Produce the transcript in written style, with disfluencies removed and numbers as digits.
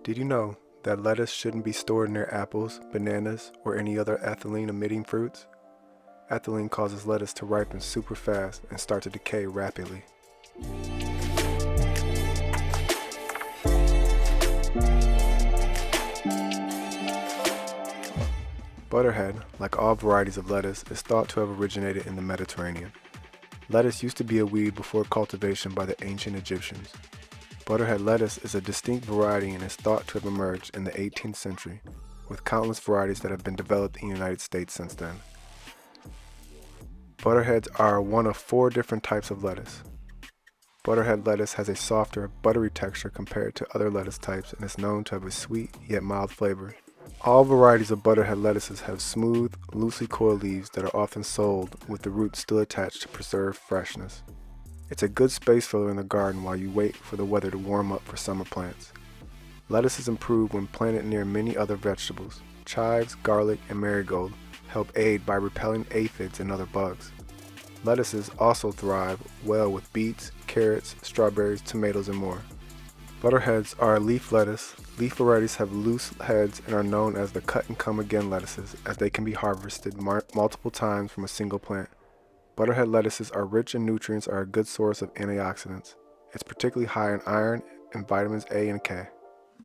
Did you know that lettuce shouldn't be stored near apples, bananas, or any other ethylene-emitting fruits? Ethylene causes lettuce to ripen super fast and start to decay rapidly. Butterhead, like all varieties of lettuce, is thought to have originated in the Mediterranean. Lettuce used to be a weed before cultivation by the ancient Egyptians. Butterhead lettuce is a distinct variety and is thought to have emerged in the 18th century, with countless varieties that have been developed in the United States since then. Butterheads are one of 4 different types of lettuce. Butterhead lettuce has a softer, buttery texture compared to other lettuce types and is known to have a sweet yet mild flavor. All varieties of Butterhead lettuces have smooth, loosely coiled leaves that are often sold with the roots still attached to preserve freshness. It's a good space filler in the garden while you wait for the weather to warm up for summer plants. Lettuce is improved when planted near many other vegetables. Chives, garlic, and marigold help aid by repelling aphids and other bugs. Lettuces also thrive well with beets, carrots, strawberries, tomatoes, and more. Butterheads are a leaf lettuce. Leaf varieties have loose heads and are known as the cut-and-come-again lettuces, as they can be harvested multiple times from a single plant. Butterhead lettuces are rich in nutrients and are a good source of antioxidants. It's particularly high in iron and vitamins A and K.